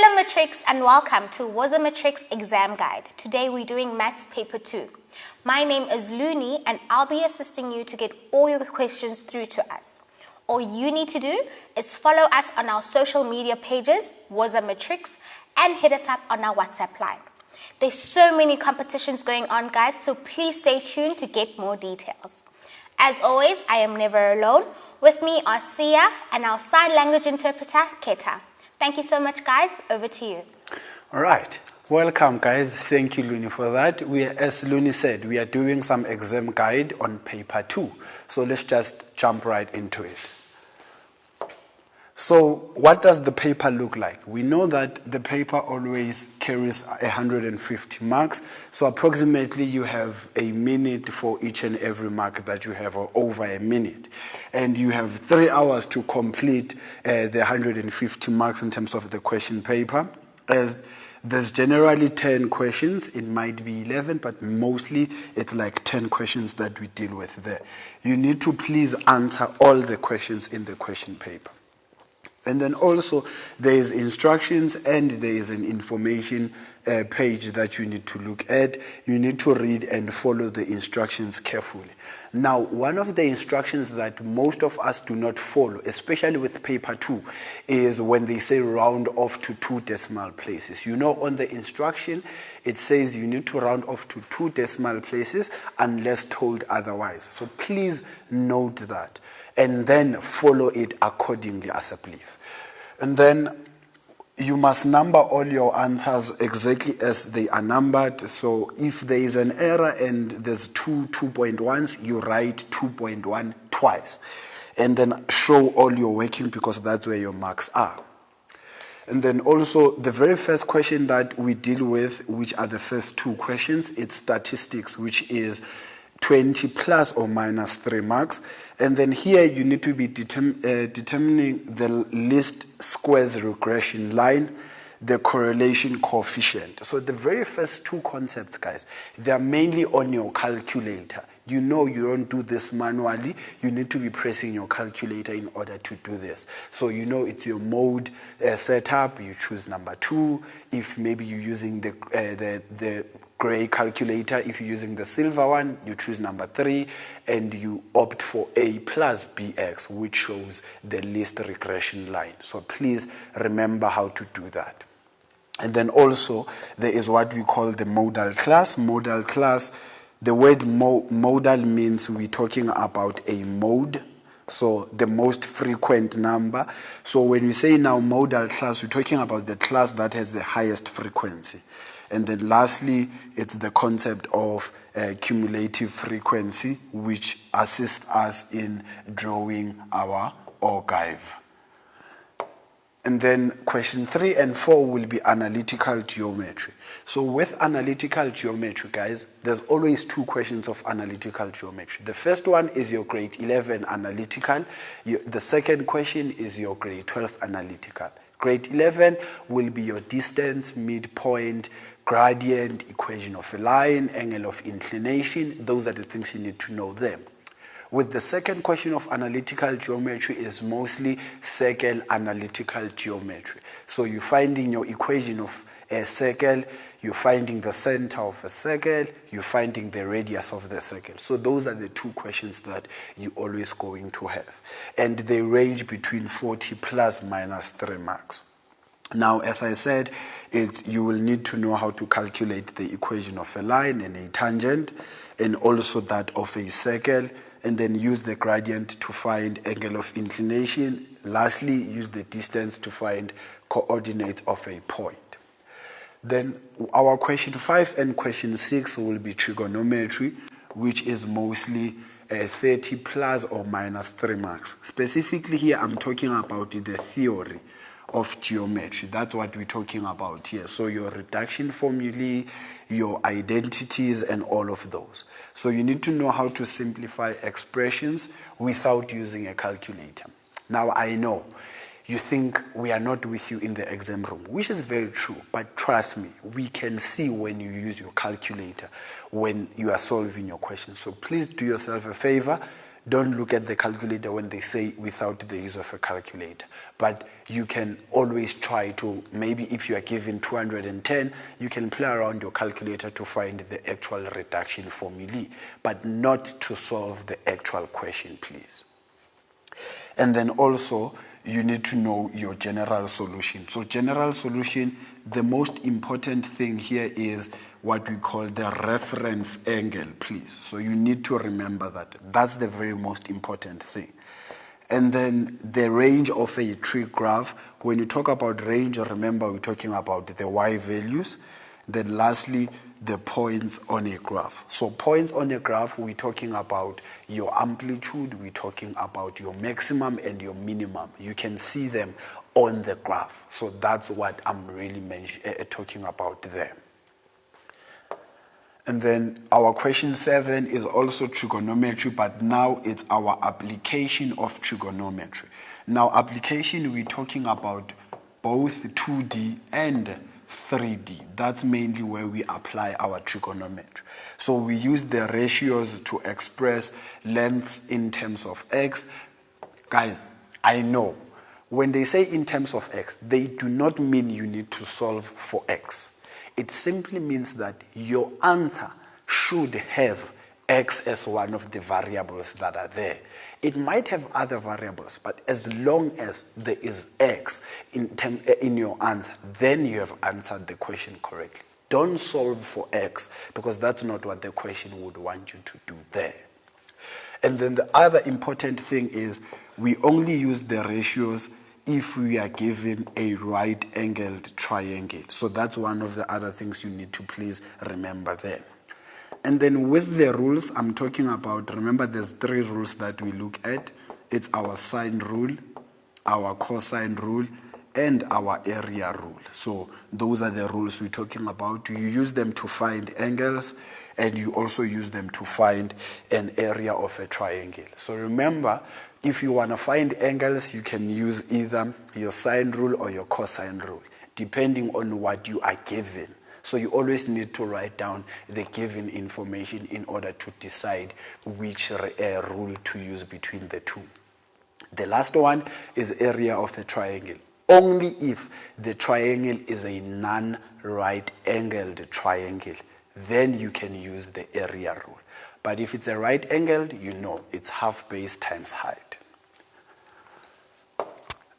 Hello Matrix and welcome to Woza Matrix Exam Guide. Today we're doing Maths Paper 2. My name is Looney and I'll be assisting you to get all your questions through to us. All you need to do is follow us on our social media pages, Woza Matrix, and hit us up on our WhatsApp line. There's so many competitions going on, guys, so please stay tuned to get more details. As always, I am never alone. With me are Sia and our sign language interpreter, Keta. Thank you so much, guys. Over to you. All right. Welcome, guys. Thank you, Looney, for that. As Looney said, we are doing some exam guide on paper 2. So let's just jump right into it. So what does the paper look like? We know that the paper always carries 150 marks. So approximately you have a minute for each and every mark that you have, or over a minute. And you have 3 hours to complete the 150 marks in terms of the question paper. As there's generally 10 questions, it might be 11, but mostly it's like 10 questions that we deal with there. You need to please answer all the questions in the question paper. And then also there is instructions and there is an information page that you need to look at. You need to read and follow the instructions carefully. Now, one of the instructions that most of us do not follow, especially with paper 2, is when they say round off to 2 decimal places. You know, on the instruction, it says you need to round off to 2 decimal places unless told otherwise. So please note that and then follow it accordingly as a belief. And then you must number all your answers exactly as they are numbered. So if there is an error and there's 2.1s, you write 2.1 twice. And then show all your working because that's where your marks are. And then also the very first question that we deal with, which are the first 2 questions, it's statistics, which is 20 plus or minus 3 marks. And then here you need to be determining the least squares regression line, the correlation coefficient. So the very first 2 concepts, guys, they are mainly on your calculator. You know you don't do this manually. You need to be pressing your calculator in order to do this. So you know it's your mode setup. You choose number 2. If maybe you're using the gray calculator, if you're using the silver one, you choose number 3, and you opt for A plus BX, which shows the least regression line. So please remember how to do that. And then also there is what we call the modal class. Modal class, the word modal means we're talking about a mode. So the most frequent number. So when we say now modal class, we're talking about the class that has the highest frequency. And then lastly, it's the concept of cumulative frequency, which assists us in drawing our ogive. And then question 3 and 4 will be analytical geometry. So with analytical geometry, guys, there's always 2 questions of analytical geometry. The first one is your grade 11 analytical. The second question is your grade 12 analytical. Grade 11 will be your distance, midpoint, gradient, equation of a line, angle of inclination. Those are the things you need to know there. With the second question of analytical geometry is mostly circle analytical geometry. So you're finding your equation of a circle, you're finding the center of a circle, you're finding the radius of the circle. So those are the 2 questions that you're always going to have. And they range between 40 plus minus 3 marks. Now, as I said, you will need to know how to calculate the equation of a line and a tangent, and also that of a circle, and then use the gradient to find angle of inclination. Lastly, use the distance to find coordinates of a point. Then our question 5 and question 6 will be trigonometry, which is mostly 30 plus or minus 3 marks. Specifically here, I'm talking about the theory of geometry. That's what we're talking about here. So your reduction formulae, your identities, and all of those. So you need to know how to simplify expressions without using a calculator. Now I know you think we are not with you in the exam room, which is very true, but trust me, we can see when you use your calculator when you are solving your questions. So please do yourself a favor, don't look at the calculator when they say without the use of a calculator. But you can always try to, maybe if you are given 210, you can play around your calculator to find the actual reduction formulae, but not to solve the actual question, please. And then also, you need to know your general solution. So general solution, the most important thing here is what we call the reference angle, please. So you need to remember that. That's the very most important thing. And then the range of a tree graph. When you talk about range, remember we're talking about the y values. Then lastly, the points on a graph. So points on a graph, we're talking about your amplitude, we're talking about your maximum and your minimum. You can see them on the graph. So that's what I'm really talking about there. And then our question 7 is also trigonometry, but now it's our application of trigonometry. Now application, we're talking about both 2D and 3D. That's mainly where we apply our trigonometry. So we use the ratios to express lengths in terms of x. Guys, I know when they say in terms of x, they do not mean you need to solve for x. It simply means that your answer should have x as one of the variables that are there. It might have other variables, but as long as there is x in your answer, then you have answered the question correctly. Don't solve for x, because that's not what the question would want you to do there. And then the other important thing is we only use the ratios if we are given a right-angled triangle. So that's one of the other things you need to please remember there. And then with the rules I'm talking about, remember there's 3 rules that we look at. It's our sine rule, our cosine rule, and our area rule. So those are the rules we're talking about. You use them to find angles, and you also use them to find an area of a triangle. So remember, if you want to find angles, you can use either your sine rule or your cosine rule, depending on what you are given. So you always need to write down the given information in order to decide which rule to use between the two. The last one is area of the triangle. Only if the triangle is a non-right-angled triangle, then you can use the area rule. But if it's a right-angled, you know it's half base times height.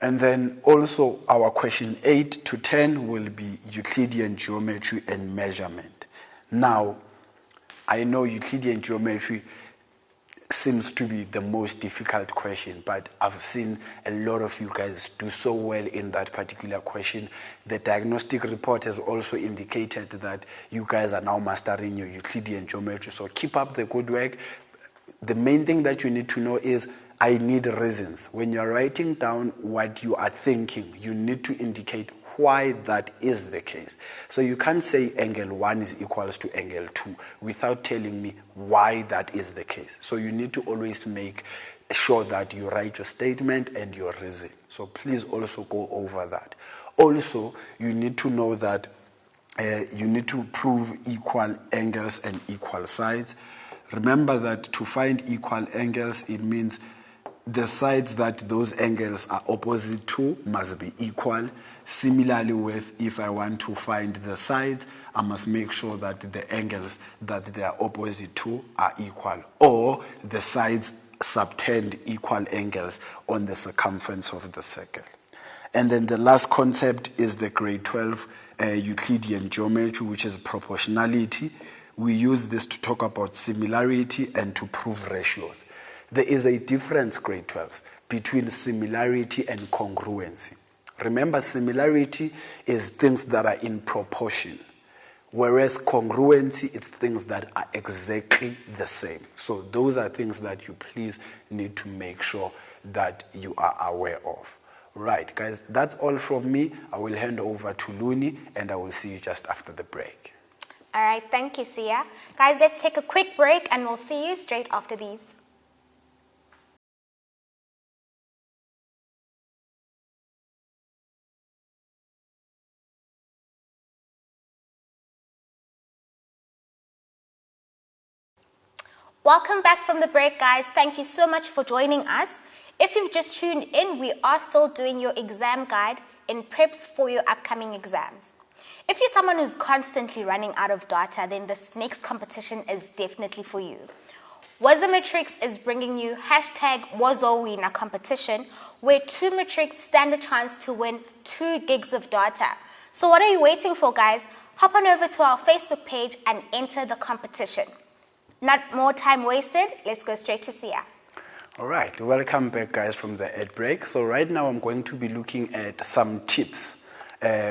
And then also our question 8 to 10 will be Euclidean geometry and measurement. Now, I know Euclidean geometry seems to be the most difficult question, but I've seen a lot of you guys do so well in that particular question. The diagnostic report has also indicated that you guys are now mastering your Euclidean geometry, so keep up the good work. The main thing that you need to know is I need reasons. When you're writing down what you are thinking, you need to indicate why that is the case. So you can't say angle 1 is equals to angle 2 without telling me why that is the case. So you need to always make sure that you write your statement and your reason. So please also go over that. Also, you need to know that you need to prove equal angles and equal sides. Remember that to find equal angles, it means the sides that those angles are opposite to must be equal. Similarly with, if I want to find the sides, I must make sure that the angles that they are opposite to are equal, or the sides subtend equal angles on the circumference of the circle. And then the last concept is the grade 12 Euclidean geometry, which is proportionality. We use this to talk about similarity and to prove ratios. There is a difference, grade 12s, between similarity and congruency. Remember, similarity is things that are in proportion, whereas congruency is things that are exactly the same. So those are things that you please need to make sure that you are aware of. Right, guys, that's all from me. I will hand over to Luni, and I will see you just after the break. All right, thank you, Sia. Guys, let's take a quick break, and we'll see you straight after these. Welcome back from the break, guys. Thank you so much for joining us. If you've just tuned in, we are still doing your exam guide in preps for your upcoming exams. If you're someone who's constantly running out of data, then this next competition is definitely for you. Wazomatrix is bringing you #WazoWinner competition, where 2 matrics stand a chance to win 2 gigs of data. So what are you waiting for, guys? Hop on over to our Facebook page and enter the competition. Not more time wasted, let's go straight to Sia. All right, welcome back, guys, from the ad break. So right now I'm going to be looking at some tips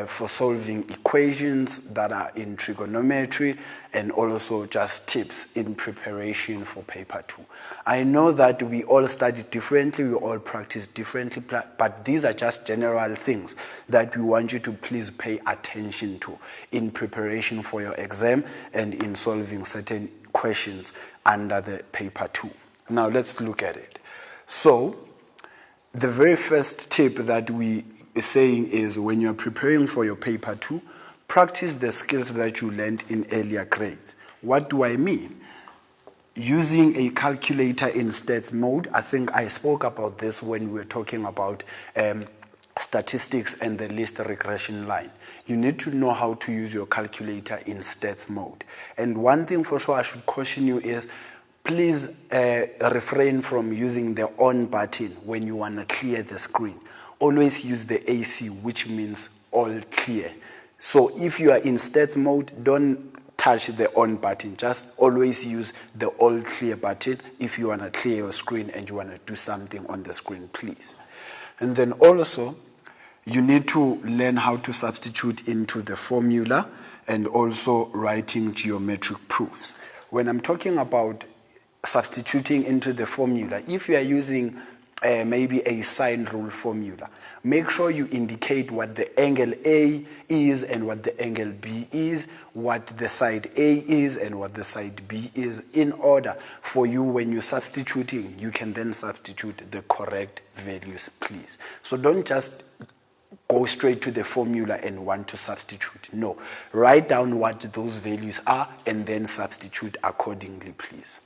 for solving equations that are in trigonometry, and also just tips in preparation for paper 2. I know that we all study differently, we all practice differently, but these are just general things that we want you to please pay attention to in preparation for your exam and in solving certain questions under the paper 2. Now let's look at it. So the very first tip that we are saying is, when you're preparing for your paper 2, practice the skills that you learned in earlier grades. What do I mean? Using a calculator in stats mode. I think I spoke about this when we were talking about statistics and the least regression line. You need to know how to use your calculator in stats mode. And one thing for sure I should caution you is, please refrain from using the on button when you want to clear the screen. Always use the AC, which means all clear. So if you are in stats mode, don't touch the on button. Just always use the all clear button if you want to clear your screen and you want to do something on the screen, please. And then also, you need to learn how to substitute into the formula and also writing geometric proofs. When I'm talking about substituting into the formula, if you are using maybe a sine rule formula, make sure you indicate what the angle A is and what the angle B is, what the side A is and what the side B is, in order for you, when you're substituting, you can then substitute the correct values, please. So don't just go straight to the formula and want to substitute. No, write down what those values are and then substitute accordingly, please.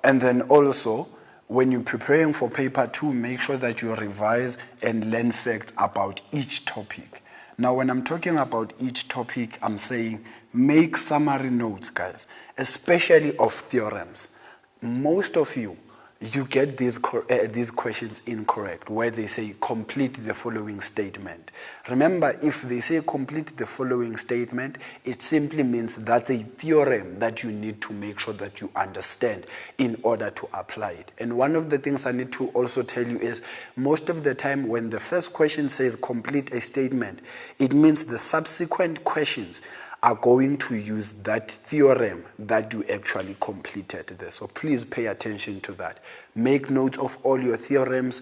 And then also, when you're preparing for paper 2, make sure that you revise and learn facts about each topic. Now, when I'm talking about each topic, I'm saying make summary notes, guys, especially of theorems. Most of you get these questions incorrect, where they say complete the following statement. Remember, if they say complete the following statement, it simply means that's a theorem that you need to make sure that you understand in order to apply it. And one of the things I need to also tell you is, most of the time when the first question says complete a statement, it means the subsequent questions are going to use that theorem that you actually completed there. So please pay attention to that. Make note of all your theorems.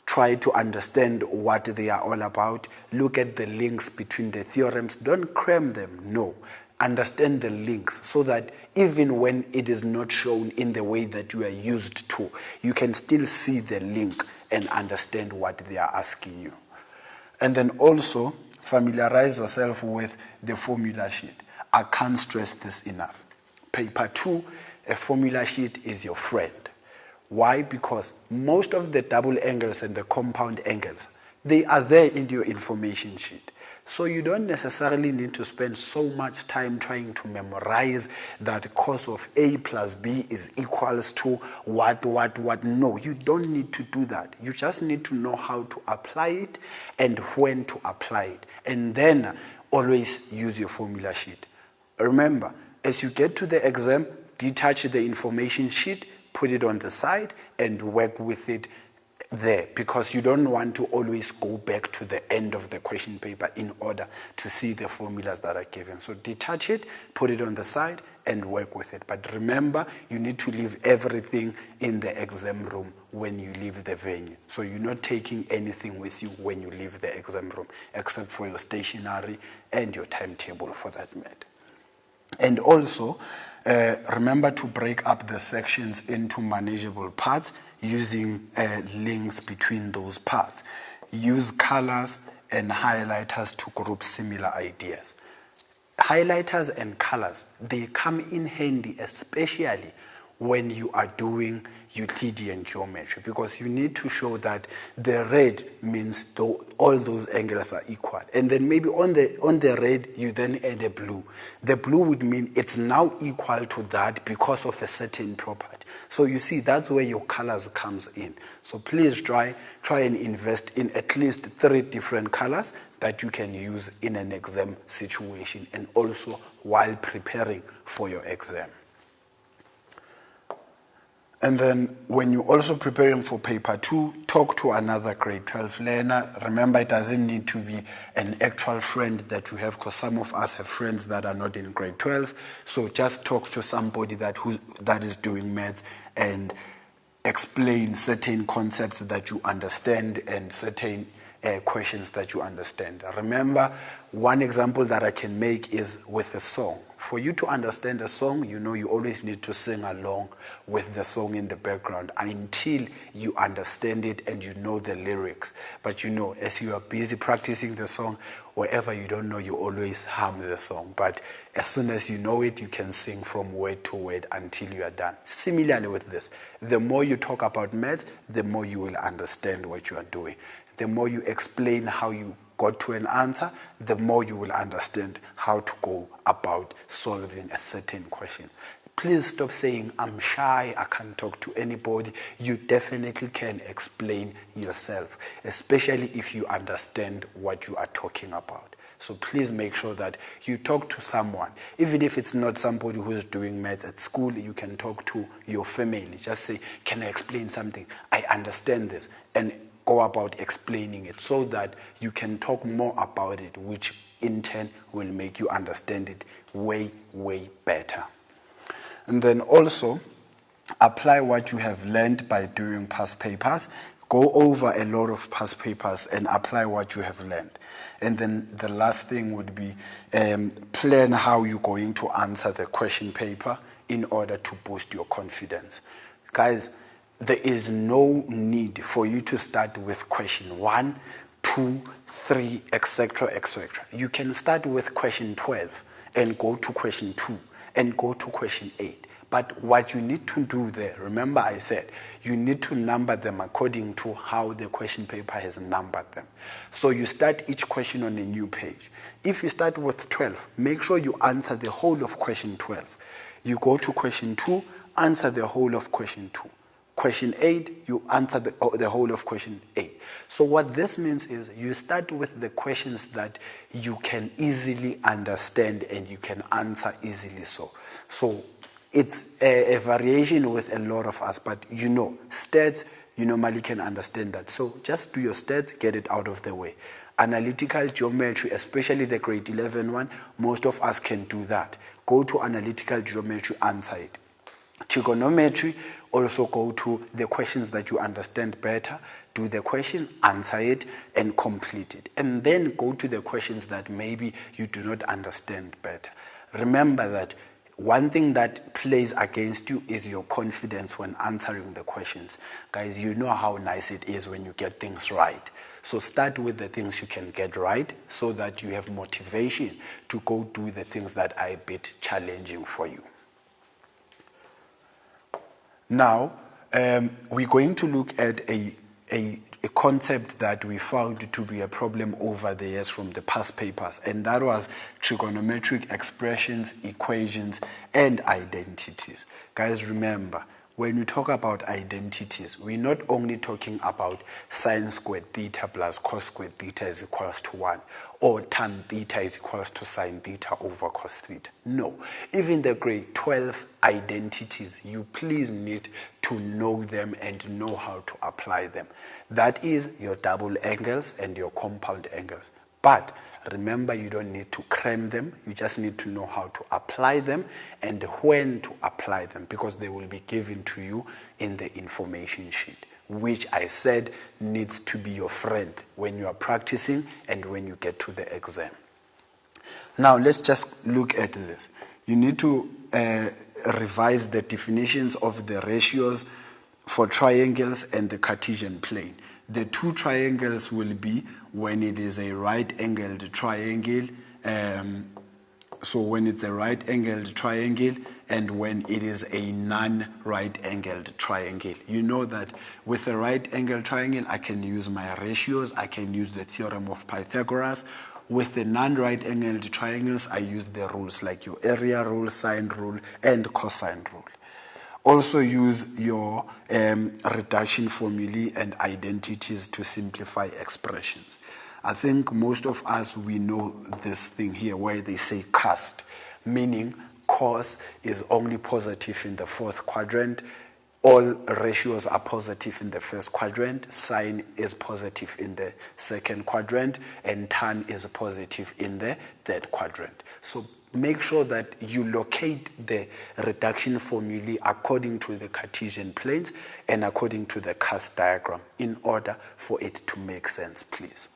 Try to understand what they are all about. Look at the links between the theorems. Don't cram them. No. Understand the links so that even when it is not shown in the way that you are used to, you can still see the link and understand what they are asking you. And then also, familiarize yourself with the formula sheet. I can't stress this enough. Paper 2, a formula sheet is your friend. Why? Because most of the double angles and the compound angles, they are there in your information sheet. So you don't necessarily need to spend so much time trying to memorize that cos of A plus B is equals to what. No, you don't need to do that. You just need to know how to apply it and when to apply it. And then always use your formula sheet. Remember, as you get to the exam, detach the information sheet, put it on the side, and work with it there, because you don't want to always go back to the end of the question paper in order to see the formulas that are given. So detach it, put it on the side, and work with it. But remember, you need to leave everything in the exam room when you leave the venue. So you're not taking anything with you when you leave the exam room, except for your stationery and your timetable, for that matter. And also, remember to break up the sections into manageable parts using links between those parts. Use colors and highlighters to group similar ideas. highlighters and colors, they come in handy, especially when you are doing Euclidean geometry, because you need to show that the red means all those angles are equal, and then maybe on the red you then add a blue. The blue would mean it's now equal to that because of a certain property. So you see, that's where your colors comes in. So please try and invest in at least 3 different colors that you can use in an exam situation and also while preparing for your exam. And then when you're also preparing for paper 2, talk to another grade 12 learner. Remember, it doesn't need to be an actual friend that you have, because some of us have friends that are not in grade 12. So just talk to somebody that is doing maths and explain certain concepts that you understand and certain questions that you understand. Remember, one example that I can make is with a song. For you to understand a song, you always need to sing along with the song in the background until you understand it and you know the lyrics. But as you are busy practicing the song, wherever you don't know, you always hum the song. But as soon as you know it, you can sing from word to word until you are done. Similarly with this, the more you talk about maths, the more you will understand what you are doing. The more you explain how you got to an answer, the more you will understand how to go about solving a certain question. Please stop saying, I'm shy, I can't talk to anybody. You definitely can explain yourself, especially if you understand what you are talking about. So please make sure that you talk to someone. Even if it's not somebody who is doing maths at school, you can talk to your family. Just say, can I explain something? I understand this. And go about explaining it so that you can talk more about it, which in turn will make you understand it way, way better. And then also apply what you have learned by doing past papers. Go over a lot of past papers and apply what you have learned. And then the last thing would be plan how you're going to answer the question paper in order to boost your confidence. Guys, there is no need for you to start with question 1, 2, 3, etc., etc. You can start with question 12 and go to question 2 and go to question 8. But what you need to do there, remember I said, you need to number them according to how the question paper has numbered them. So you start each question on a new page. If you start with 12, make sure you answer the whole of question 12. You go to question 2, answer the whole of question 2. Question 8, you answer the whole of question 8. So what this means is you start with the questions that you can easily understand and you can answer easily. So it's a variation with a lot of us, but stats, you normally can understand that. So just do your stats, get it out of the way. Analytical geometry, especially the grade 11 one, most of us can do that. Go to analytical geometry, answer it. Trigonometry, also go to the questions that you understand better, do the question, answer it, and complete it. And then go to the questions that maybe you do not understand better. Remember that one thing that plays against you is your confidence when answering the questions. Guys, you know how nice it is when you get things right. So start with the things you can get right so that you have motivation to go do the things that are a bit challenging for you. Now, we're going to look at a concept that we found to be a problem over the years from the past papers, and that was trigonometric expressions, equations, and identities. Guys, remember, when we talk about identities, we're not only talking about sine squared theta plus cos squared theta is equals to 1, or tan theta is equals to sine theta over cos theta. No. Even the grade 12 identities, you please need to know them and know how to apply them. That is your double angles and your compound angles. But remember, you don't need to cram them. You just need to know how to apply them and when to apply them, because they will be given to you in the information sheet, which I said needs to be your friend when you are practicing and when you get to the exam. Now, let's just look at this. You need to revise the definitions of the ratios for triangles and the Cartesian plane. The two triangles will be when it is a right-angled triangle, So when it's a right-angled triangle and when it is a non-right-angled triangle. You know that with a right-angled triangle, I can use my ratios, I can use the theorem of Pythagoras. With the non-right-angled triangles, I use the rules like your area rule, sine rule, and cosine rule. Also use your reduction formulae and identities to simplify expressions. I think most of us, we know this thing here where they say cast, meaning cos is only positive in the fourth quadrant, all ratios are positive in the first quadrant, sine is positive in the second quadrant, and tan is positive in the third quadrant. So make sure that you locate the reduction formulae according to the Cartesian planes and according to the cast diagram in order for it to make sense, please.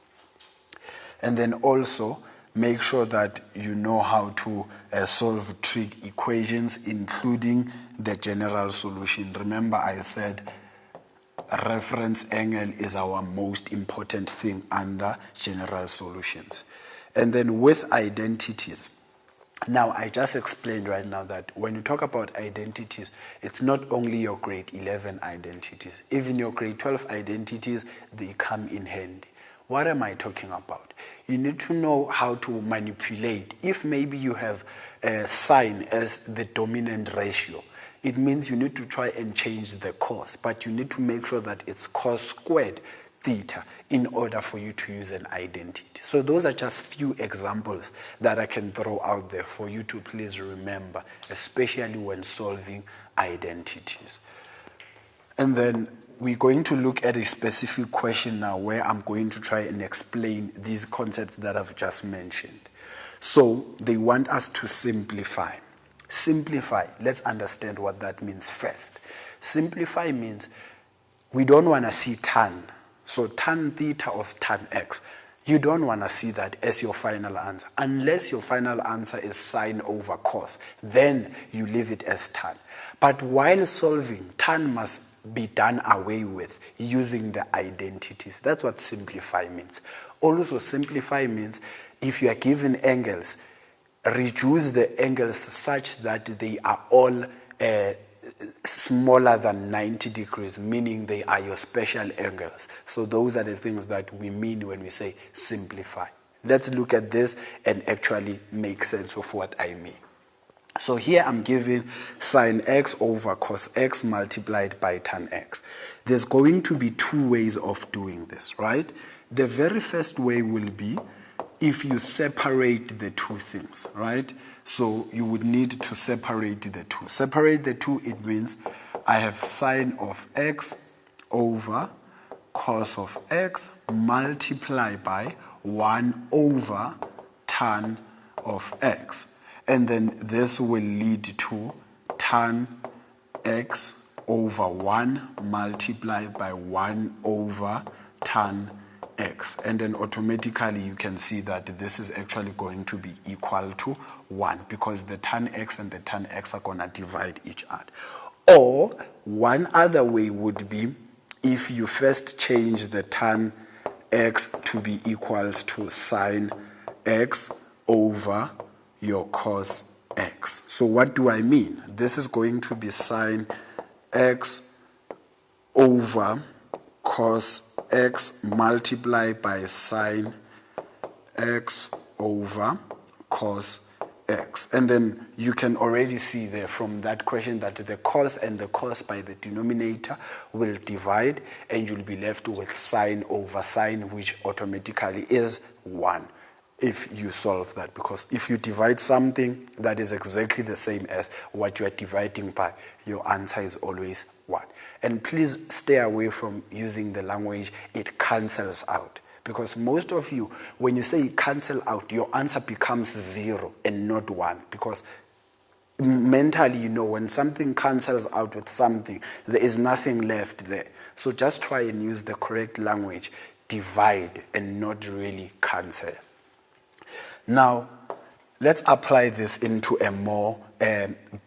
And then also make sure that you know how to solve trig equations, including the general solution. Remember, I said reference angle is our most important thing under general solutions. And then with identities, now I just explained right now that when you talk about identities, it's not only your grade 11 identities. Even your grade 12 identities, they come in handy. What am I talking about? You need to know how to manipulate. If maybe you have sine as the dominant ratio, it means you need to try and change the cos, but you need to make sure that it's cos squared theta in order for you to use an identity. So those are just few examples that I can throw out there for you to please remember, especially when solving identities. And then we're going to look at a specific question now where I'm going to try and explain these concepts that I've just mentioned. So they want us to simplify. Simplify, let's understand what that means first. Simplify means we don't want to see tan. So tan theta or tan x, you don't want to see that as your final answer. Unless your final answer is sine over cos, then you leave it as tan. But while solving, tan must be done away with using the identities. That's what simplify means. Also, simplify means if you are given angles, reduce the angles such that they are all smaller than 90 degrees, meaning they are your special angles. So those are the things that we mean when we say simplify. Let's look at this and actually make sense of what I mean. So here I'm giving sine x over cos x multiplied by tan x. There's going to be two ways of doing this, right? The very first way will be if you separate the two things, right? So you would need to separate the two. Separate the two, it means I have sine of x over cos of x multiplied by 1 over tan of x. And then this will lead to tan x over 1 multiplied by 1 over tan x. And then automatically you can see that this is actually going to be equal to 1 because the tan x and the tan x are going to divide each other. Or one other way would be if you first change the tan x to be equals to sine x over your cos x. So what do I mean? This is going to be sine x over cos x multiplied by sine x over cos x. And then you can already see there from that question that the cos and the cos by the denominator will divide and you'll be left with sine over sine, which automatically is 1. If you solve that, because if you divide something that is exactly the same as what you are dividing by, your answer is always 1. And please stay away from using the language it cancels out, because most of you, when you say cancel out, your answer becomes 0 and not 1, because mentally, you know, when something cancels out with something, there is nothing left there. So just try and use the correct language, divide and not really cancel. Now, let's apply this into a more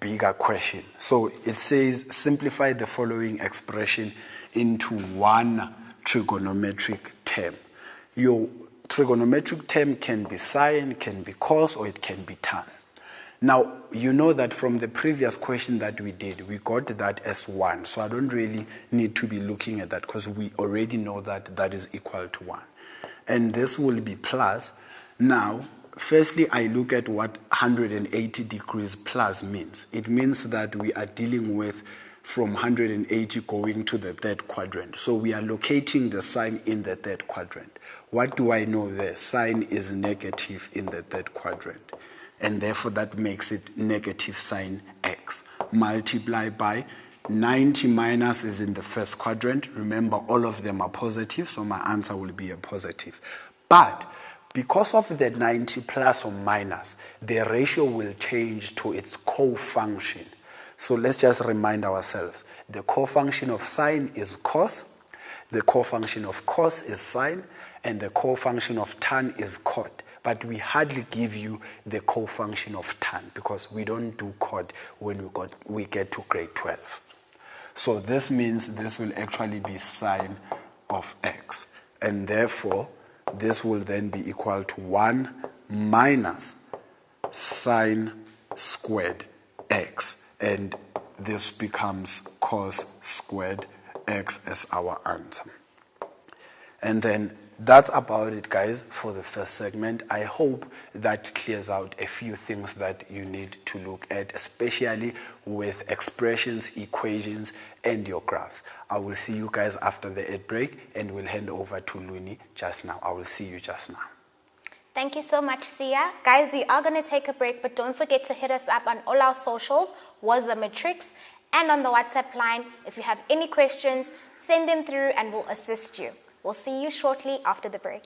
bigger question. So it says, simplify the following expression into one trigonometric term. Your trigonometric term can be sine, can be cos, or it can be tan. Now, you know that from the previous question that we did, we got that as 1. So I don't really need to be looking at that because we already know that that is equal to 1. And this will be plus. Now, firstly, I look at what 180 degrees plus means. It means that we are dealing with from 180 going to the third quadrant. So we are locating the sign in the third quadrant. What do I know there? Sign is negative in the third quadrant. And therefore that makes it negative sign x. Multiply by 90 minus is in the first quadrant. Remember, all of them are positive, so my answer will be a positive. But because of the 90 plus or minus, the ratio will change to its co-function. So let's just remind ourselves. The co-function of sine is cos, the co-function of cos is sine, and the co-function of tan is cot. But we hardly give you the co-function of tan because we don't do cot when we get to grade 12. So this means this will actually be sine of x. And therefore, this will then be equal to 1 minus sine squared x. And this becomes cos squared x as our answer. And then that's about it, guys, for the first segment. I hope that clears out a few things that you need to look at, especially with expressions, equations, and your graphs. I will see you guys after the ad break, and we'll hand over to Luni just now. I will see you just now. Thank you so much, Sia. Guys, we are going to take a break, but don't forget to hit us up on all our socials, Was the Matrix, and on the WhatsApp line. If you have any questions, send them through and we'll assist you. We'll see you shortly after the break.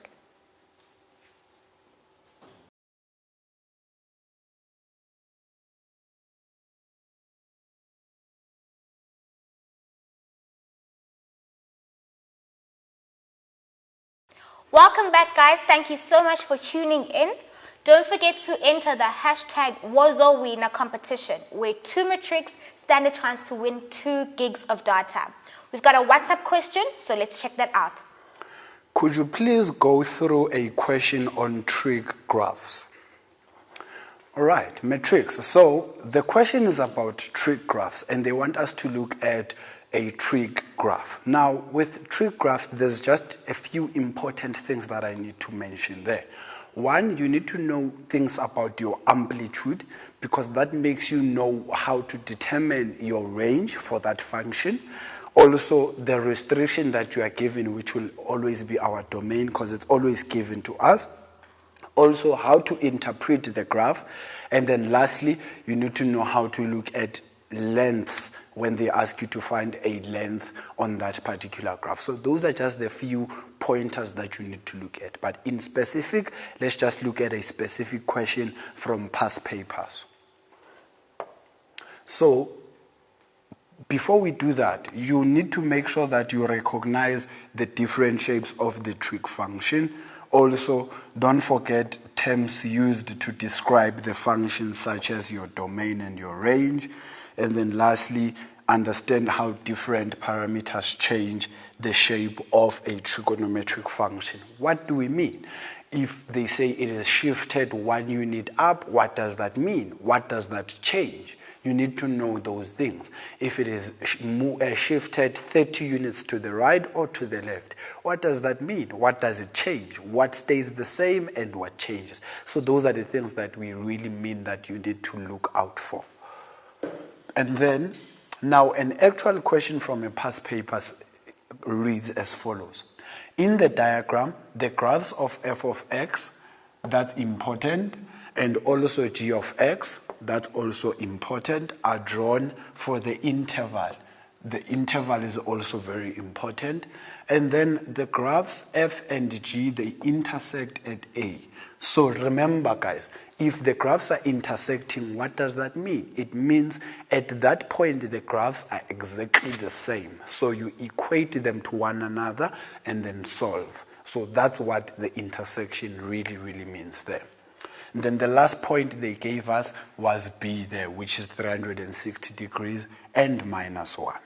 Welcome back, guys. Thank you so much for tuning in. Don't forget to enter the hashtag WOZOWinner competition, where 2 matrics stand a chance to win 2 gigs of data. We've got a WhatsApp question, so let's check that out. Could you please go through a question on trig graphs? All right, matrix. So the question is about trig graphs, and they want us to look at a trig graph. Now, with trig graphs, there's just a few important things that I need to mention there. One, you need to know things about your amplitude, because that makes you know how to determine your range for that function. Also, the restriction that you are given, which will always be our domain because it's always given to us. Also, how to interpret the graph. And then lastly, you need to know how to look at lengths when they ask you to find a length on that particular graph. So those are just the few pointers that you need to look at. But in specific, let's just look at a specific question from past papers. So before we do that, you need to make sure that you recognize the different shapes of the trig function. Also, don't forget terms used to describe the functions such as your domain and your range. And then lastly, understand how different parameters change the shape of a trigonometric function. What do we mean? If they say it is shifted 1 unit up, what does that mean? What does that change? You need to know those things. If it is shifted 30 units to the right or to the left, what does that mean? What does it change? What stays the same and what changes? So those are the things that we really mean that you need to look out for. And then, now an actual question from a past paper reads as follows. In the diagram, the graphs of f of x, that's important, and also g of x, that's also important, are drawn for the interval. The interval is also very important. And then the graphs f and g, they intersect at A. So remember, guys, if the graphs are intersecting, what does that mean? It means at that point the graphs are exactly the same. So you equate them to one another and then solve. So that's what the intersection really, really means there. And then the last point they gave us was B there, which is 360 degrees and -1.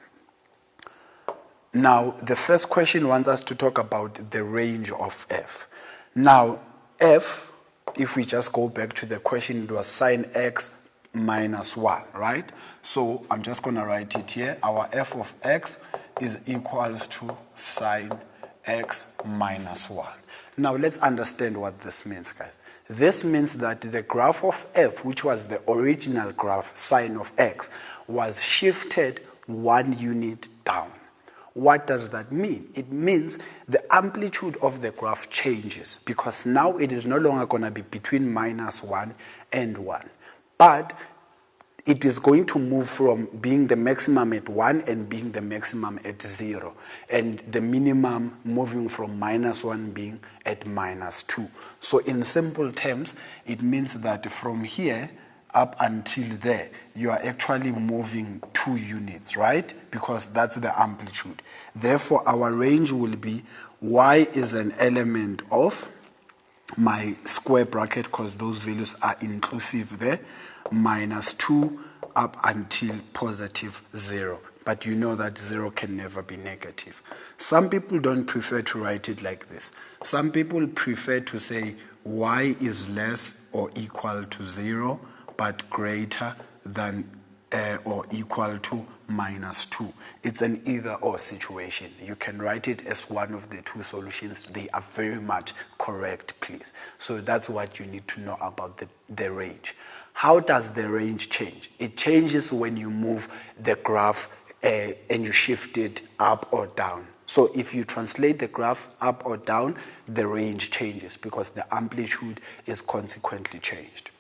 Now, the first question wants us to talk about the range of f. Now, f, if we just go back to the question, it was sine x minus 1, right? So I'm just going to write it here. Our f of x is equals to sine x minus 1. Now let's understand what this means, guys. This means that the graph of f, which was the original graph, sine of x, was shifted 1 unit down. What does that mean? It means the amplitude of the graph changes, because now it is no longer going to be between minus 1 and 1. But it is going to move from being the maximum at 1 and being the maximum at 0, and the minimum moving from minus 1 being at minus 2. So in simple terms, it means that from here up until there, you are actually moving 2 units, right? Because that's the amplitude. Therefore, our range will be y is an element of my square bracket, because those values are inclusive there, minus 2 up until positive 0. But you know that 0 can never be negative. Some people don't prefer to write it like this. Some people prefer to say y is less or equal to 0, but greater than or equal to minus 2. It's an either-or situation. You can write it as one of the two solutions. They are very much correct, please. So that's what you need to know about the range. How does the range change? It changes when you move the graph and you shift it up or down. So if you translate the graph up or down, the range changes because the amplitude is consequently changed.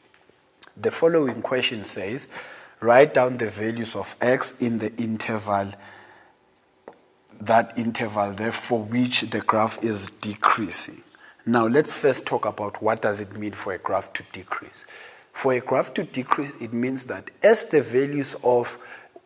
The following question says, write down the values of x in the interval, that interval there for which the graph is decreasing. Now let's first talk about what does it mean for a graph to decrease. For a graph to decrease, it means that as the values of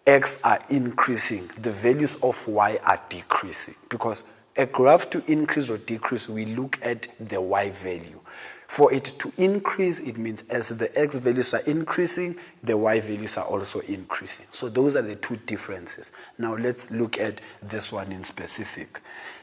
x are increasing, the values of y are decreasing. Because a graph to increase or decrease, we look at the y value. For it to increase, it means as the x values are increasing, the y values are also increasing. So those are the two differences. Now let's look at this one in specific.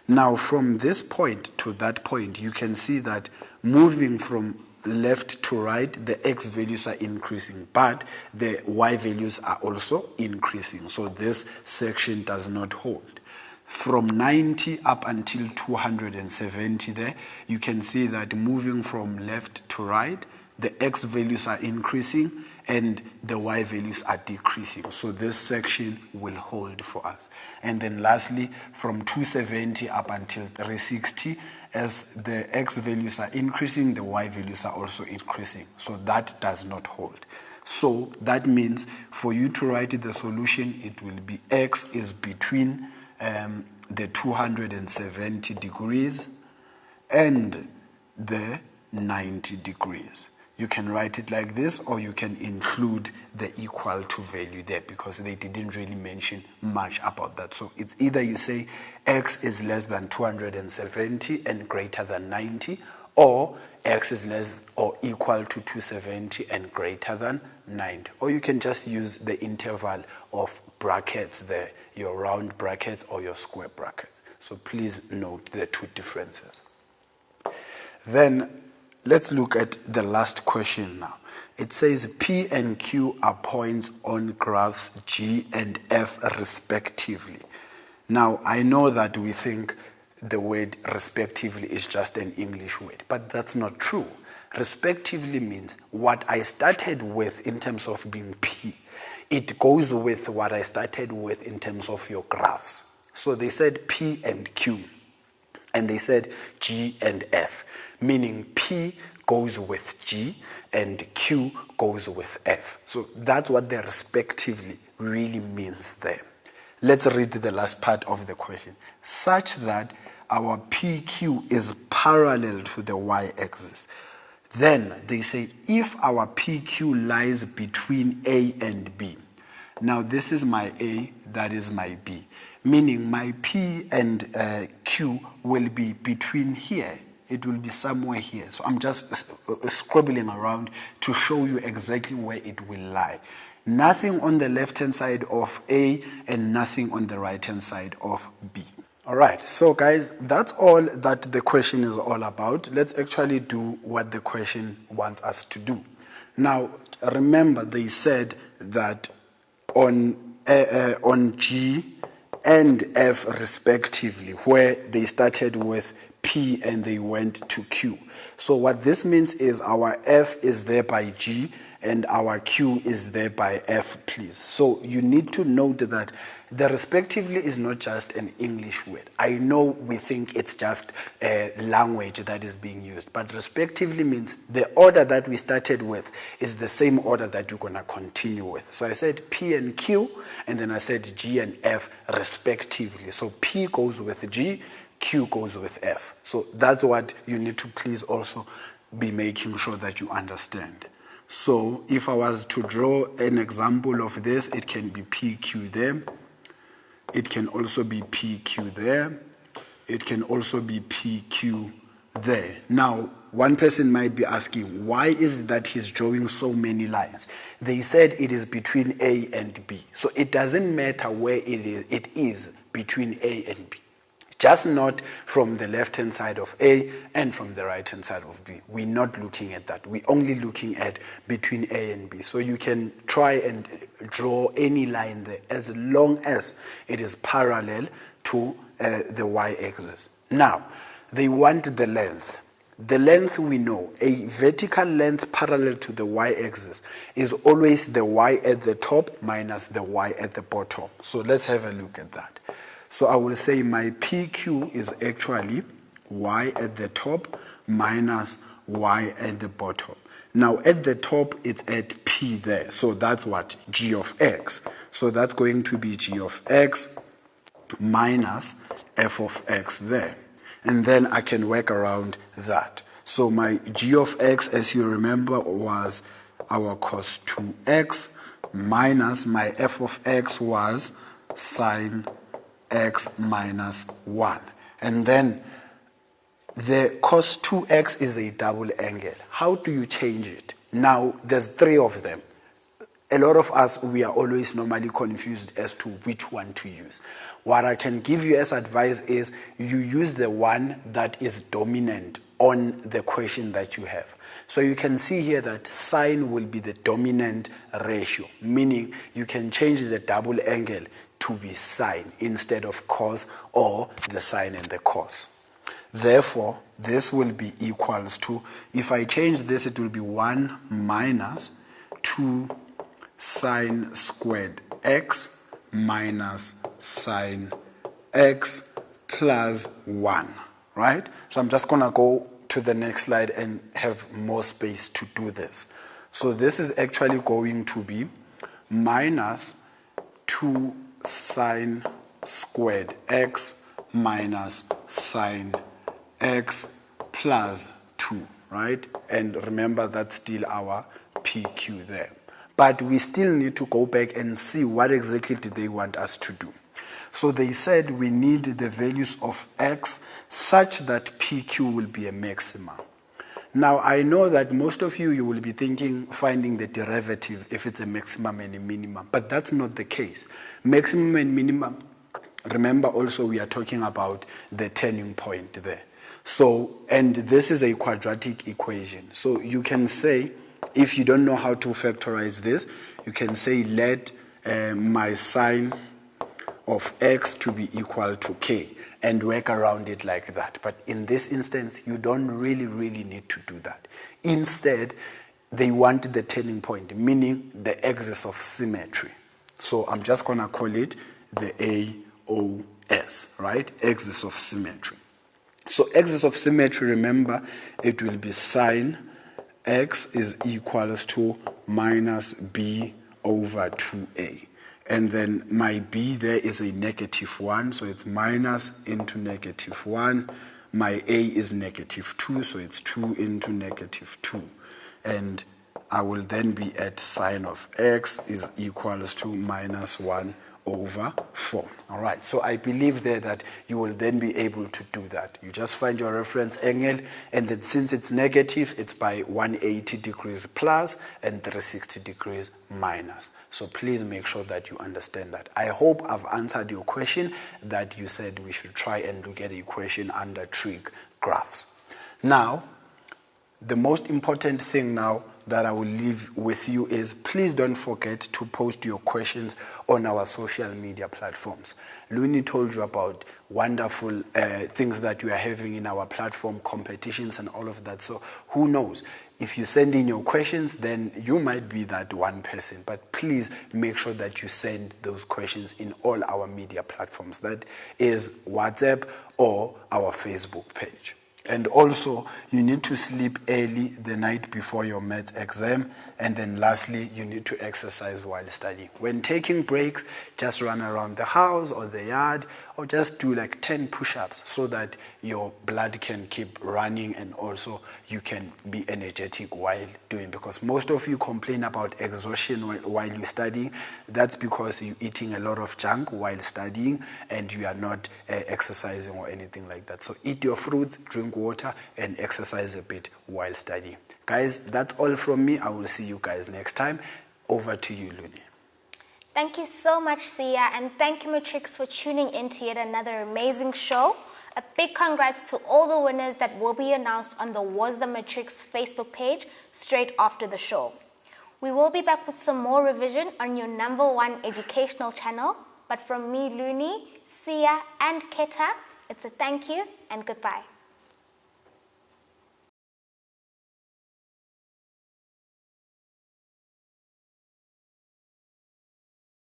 Now from this point to that point, you can see that moving from left to right, the x values are increasing, but the y values are also increasing. So this section does not hold. From 90 up until 270 there, you can see that moving from left to right, the x values are increasing and the y values are decreasing. So this section will hold for us. And then lastly, from 270 up until 360, as the x values are increasing, the y values are also increasing. So that does not hold. So that means for you to write the solution, it will be x is between the 270 degrees and the 90 degrees. You can write it like this, or you can include the equal to value there because they didn't really mention much about that. So it's either you say x is less than 270 and greater than 90, or x is less or equal to 270 and greater than 90. Or you can just use the interval of brackets there, your round brackets or your square brackets. So please note the two differences. Then let's look at the last question now. It says P and Q are points on graphs G and F respectively. Now I know that we think the word respectively is just an English word, but that's not true. Respectively means what I started with in terms of being P, it goes with what I started with in terms of your graphs. So they said P and Q, and they said G and F, meaning P goes with G and Q goes with F. So that's what the respectively really means there. Let's read the last part of the question. Such that our PQ is parallel to the y-axis. Then they say if our PQ lies between A and B. Now this is my A, that is my B. Meaning my P and Q will be between here. It will be somewhere here. So I'm just scribbling around to show you exactly where it will lie. Nothing on the left-hand side of A and nothing on the right-hand side of B. All right, so guys, that's all that the question is all about. Let's actually do what the question wants us to do. Now, remember they said that on G and F respectively, where they started with P and they went to Q. So what this means is our F is there by G and our Q is there by F, please. So you need to note that the respectively is not just an English word. I know we think it's just a language that is being used, but respectively means the order that we started with is the same order that you're going to continue with. So I said P and Q, and then I said G and F respectively. So P goes with G, Q goes with F. So that's what you need to please also be making sure that you understand. So if I was to draw an example of this, it can be PQ there. It can also be PQ there. It can also be PQ there. Now, one person might be asking, why is it that he's drawing so many lines? They said it is between A and B. So it doesn't matter where it is between A and B. Just not from the left-hand side of A and from the right-hand side of B. We're not looking at that. We're only looking at between A and B. So you can try and draw any line there as long as it is parallel to the y-axis. Now, they want the length. The length we know, a vertical length parallel to the y-axis is always the y at the top minus the y at the bottom. So let's have a look at that. So I will say my PQ is actually y at the top minus y at the bottom. Now at the top it's at P there. So that's what? G of x. So that's going to be G of x minus f of x there. And then I can work around that. So my G of x, as you remember, was our cos 2x minus my f of x was sine x minus 1. And then the cos 2x is a double angle. How do you change it? Now, there's three of them. A lot of us, we are always normally confused as to which one to use. What I can give you as advice is you use the one that is dominant on the question that you have. So you can see here that sine will be the dominant ratio, meaning you can change the double angle to be sine instead of cos or the sine and the cos. Therefore, this will be equals to, if I change this, it will be 1 minus 2 sine squared x minus sine x plus 1, right? So I'm just going to go to the next slide and have more space to do this. So this is actually going to be minus 2 sine squared x minus sine x plus 2, right? And remember, that's still our PQ there. But we still need to go back and see what exactly did they want us to do. So they said we need the values of x such that PQ will be a maximum. Now, I know that most of you will be thinking, finding the derivative if it's a maximum and a minimum, but that's not the case. Maximum and minimum, remember also we are talking about the turning point there. So, and this is a quadratic equation. So you can say, if you don't know how to factorize this, you can say let my sine of x to be equal to k and work around it like that. But in this instance, you don't really need to do that. Instead, they want the turning point, meaning the axis of symmetry. So I'm just going to call it the AOS, right? Axis of symmetry. So axis of symmetry, remember, it will be sine x is equals to minus b over 2a. And then my b there is a -1, so it's minus into -1. My a is -2, so it's 2 into -2. And I will then be at sine of x is equals to -1 over 4. All right, so I believe there that you will then be able to do that. You just find your reference angle, and then since it's negative, it's by 180 degrees plus and 360 degrees minus. So please make sure that you understand that. I hope I've answered your question that you said we should try and look at a equation under trig graphs. Now, the most important thing now that I will leave with you is please don't forget to post your questions on our social media platforms. Looney told you about wonderful things that we are having in our platform, competitions and all of that. So who knows? If you send in your questions, then you might be that one person. But please make sure that you send those questions in all our media platforms. That is WhatsApp or our Facebook page. And also, you need to sleep early the night before your maths exam. And then lastly, you need to exercise while studying. When taking breaks, just run around the house or the yard, or just do like 10 push-ups so that your blood can keep running and also you can be energetic while doing. Because most of you complain about exhaustion while you're studying. That's because you're eating a lot of junk while studying and you are not exercising or anything like that. So eat your fruits, drink water, and exercise a bit while studying. Guys, that's all from me. I will see you guys next time. Over to you, Looney. Thank you so much, Sia, and thank you, Matrix, for tuning in to yet another amazing show. A big congrats to all the winners that will be announced on the Was the Matrix Facebook page straight after the show. We will be back with some more revision on your #1 educational channel. But from me, Looney, Sia, and Keta, it's a thank you and goodbye.